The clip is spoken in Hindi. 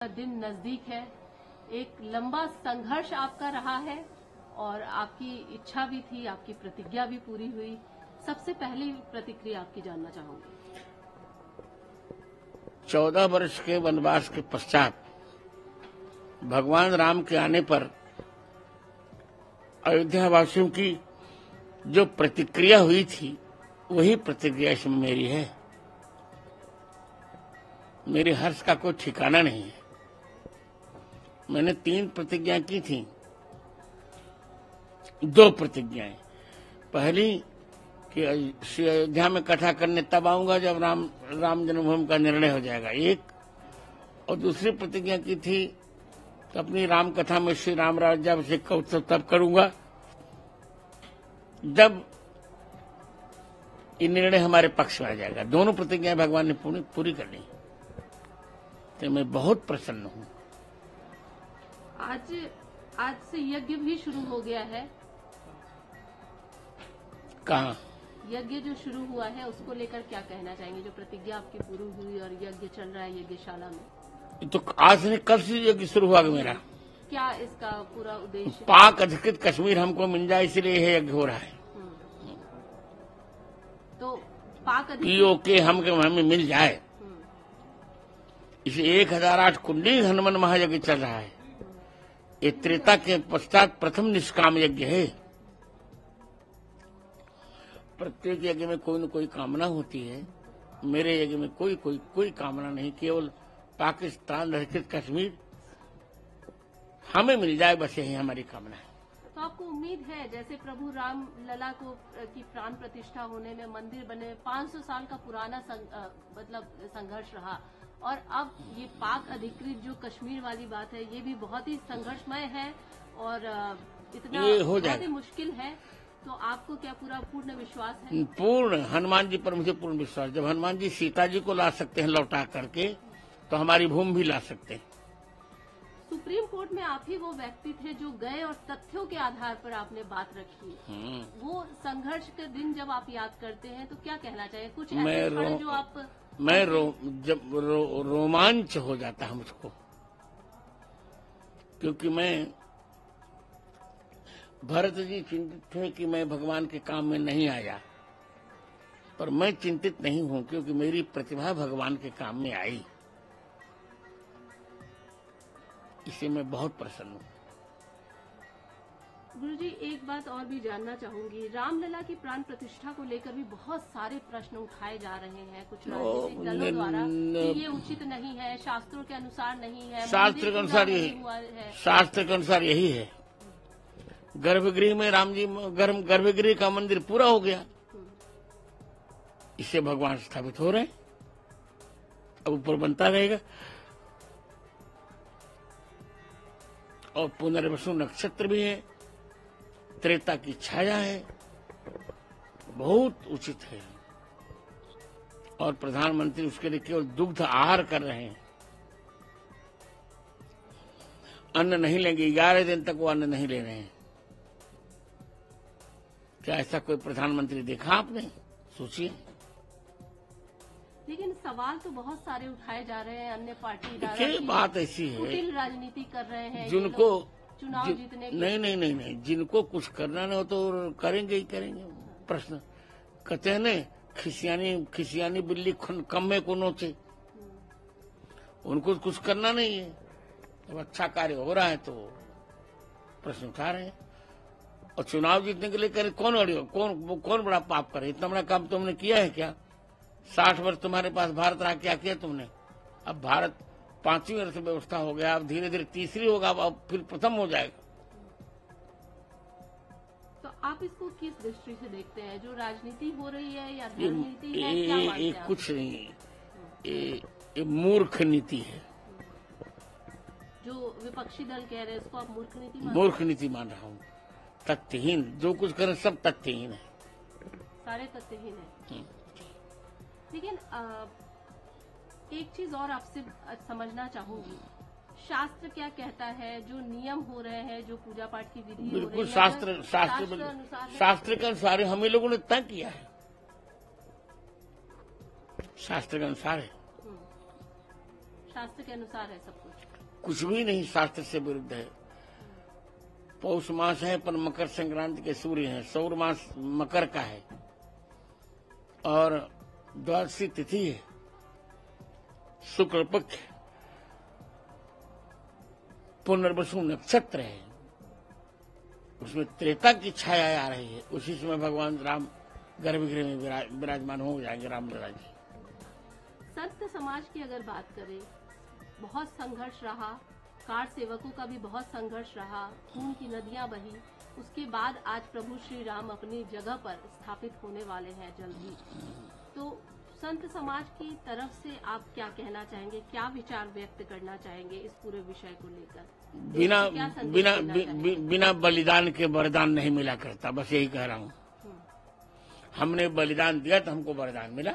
दिन नजदीक है, एक लंबा संघर्ष आपका रहा है और आपकी इच्छा भी थी, आपकी प्रतिज्ञा भी पूरी हुई। सबसे पहली प्रतिक्रिया आपकी जानना चाहूंगी। 14 वर्ष के वनवास के पश्चात भगवान राम के आने पर अयोध्या वासियों की जो प्रतिक्रिया हुई थी, वही प्रतिक्रिया इसमें मेरी है। मेरे हर्ष का कोई ठिकाना नहीं है। मैंने 3 प्रतिज्ञाएं की थी। 2 प्रतिज्ञाएं, पहली कि श्री अयोध्या में कथा करने तब आऊंगा जब राम जन्मभूमि का निर्णय हो जाएगा, एक। और दूसरी प्रतिज्ञा की थी कि अपनी राम कथा में श्री राम राज्याभिषेक का उत्सव तब करूंगा जब ये निर्णय हमारे पक्ष में आ जाएगा। दोनों प्रतिज्ञाएं भगवान ने पूरी कर ली, तो मैं बहुत प्रसन्न हूं। आज से यज्ञ भी शुरू हो गया है। कहाँ? यज्ञ जो शुरू हुआ है उसको लेकर क्या कहना चाहेंगे? जो प्रतिज्ञा आपकी पूरी हुई और यज्ञ चल रहा है यज्ञशाला में। तो आज नहीं, कल से यज्ञ शुरू हुआ मेरा। क्या इसका पूरा उद्देश्य? पाक अधिकृत कश्मीर हमको मिल जाए, इसलिए यह यज्ञ हो रहा है। तो पाक POK हमें मिल जाए, इसे 1008 कुंडी हनुमान महायज्ञ चल रहा है। ये त्रेता के पश्चात प्रथम निष्काम यज्ञ है। प्रत्येक यज्ञ में कोई न कोई कामना होती है। मेरे यज्ञ में कोई कामना नहीं, केवल पाकिस्तान अधिकृत कश्मीर हमें मिल जाए, बस यही हमारी कामना है। तो आपको उम्मीद है, जैसे प्रभु राम लला की प्राण प्रतिष्ठा होने में, मंदिर बने, 500 साल का पुराना संघर्ष रहा, और अब ये पाक अधिकृत जो कश्मीर वाली बात है, ये भी बहुत ही संघर्षमय है और इतना बहुत ही मुश्किल है। तो आपको क्या पूर्ण विश्वास है? पूर्ण, हनुमान जी पर मुझे पूर्ण विश्वास। जब हनुमान जी सीता जी को ला सकते हैं लौटा करके, तो हमारी भूमि भी ला सकते हैं। सुप्रीम कोर्ट में आप ही वो व्यक्ति थे जो गए और तथ्यों के आधार पर आपने बात रखी। वो संघर्ष के दिन जब आप याद करते हैं तो क्या कहना चाहिए? कुछ ऐसे पल जो आप जब रोमांच हो जाता है मुझको, क्योंकि भरत जी चिंतित थे कि मैं भगवान के काम में नहीं आया, पर मैं चिंतित नहीं हूं क्योंकि मेरी प्रतिभा भगवान के काम में आई। इसे मैं बहुत प्रसन्न हूं। गुरुजी, एक बात और भी जानना चाहूंगी। रामलला की प्राण प्रतिष्ठा को लेकर भी बहुत सारे प्रश्न उठाए जा रहे हैं कुछ राजनीतिक दलों द्वारा कि ये उचित नहीं है, शास्त्रों के अनुसार नहीं है। शास्त्र के अनुसार यही है। गर्भगृह में राम जी, गर्भगृह का मंदिर पूरा हो गया, इससे भगवान स्थापित हो रहे हैं, अब ऊपर बनता रहेगा। और पुनर्वसु नक्षत्र भी है, त्रेता की छाया है, बहुत उचित है। और प्रधानमंत्री उसके लिए केवल दुग्ध आहार कर रहे हैं, अन्न नहीं लेंगे। 11 दिन तक वो अन्न नहीं ले रहे हैं। क्या ऐसा कोई प्रधानमंत्री देखा आपने? सोचिए। लेकिन सवाल तो बहुत सारे उठाए जा रहे हैं। अन्य पार्टी बात ऐसी है, कुटिल राजनीति कर रहे हैं जिनको चुनाव जीतने की। नहीं, जिनको कुछ करना नहीं हो तो करेंगे ही करेंगे। प्रश्न कहते हैं न, खिसियानी बिल्ली कम्मे को नोचे। उनको कुछ करना नहीं है। जब अच्छा कार्य हो रहा है तो प्रश्न उठा रहे हैं। और चुनाव जीतने के लिए करे कौन बड़ा पाप करे? इतना बड़ा काम तुमने किया है क्या? 60 वर्ष तुम्हारे पास भारत रहा, क्या किया तुमने? अब भारत 5वीं अर्थव्यवस्था हो गया, अब धीरे धीरे तीसरी होगा, अब फिर प्रथम हो जाएगा। तो आप इसको किस दृष्टि से देखते हैं? जो राजनीति हो रही है या रणनीति है, क्या मानते हैं? कुछ नहीं, ये मूर्ख नीति है। जो विपक्षी दल कह रहे हैं इसको आप मूर्ख नीति मान रहा हूँ। तथ्यहीन, जो कुछ करें सब तथ्यहीन है, सारे तथ्यहीन है। लेकिन एक चीज और आपसे समझना चाहूंगी, शास्त्र क्या कहता है? जो नियम हो रहे हैं, जो पूजा पाठ की विधि हो रही है, बिल्कुल शास्त्र के अनुसार हम लोगों ने तय किया है। शास्त्र के अनुसार है। शास्त्र के अनुसार है सब कुछ भी नहीं शास्त्र से विरुद्ध है। पौष मास है पर मकर संक्रांति के सूर्य हैं, सौर मास मकर का है और द्वादशी तिथि है, शुक्ल पक्ष, पुनर्वसु नक्षत्र है, उसमें त्रेता की छाया आ रही है। उसी समय भगवान राम गर्भगृह में विराजमान हो जाएंगे रामलला जी। संत समाज की अगर बात करें, बहुत संघर्ष रहा, कार सेवकों का भी बहुत संघर्ष रहा, खून की नदियां बही, उसके बाद आज प्रभु श्री राम अपनी जगह पर स्थापित होने वाले हैं जल्द ही। तो संत समाज की तरफ से आप क्या कहना चाहेंगे, क्या विचार व्यक्त करना चाहेंगे इस पूरे विषय को लेकर? बिना बलिदान के वरदान नहीं मिला करता, बस यही कह रहा हूँ। हमने बलिदान दिया तो हमको वरदान मिला।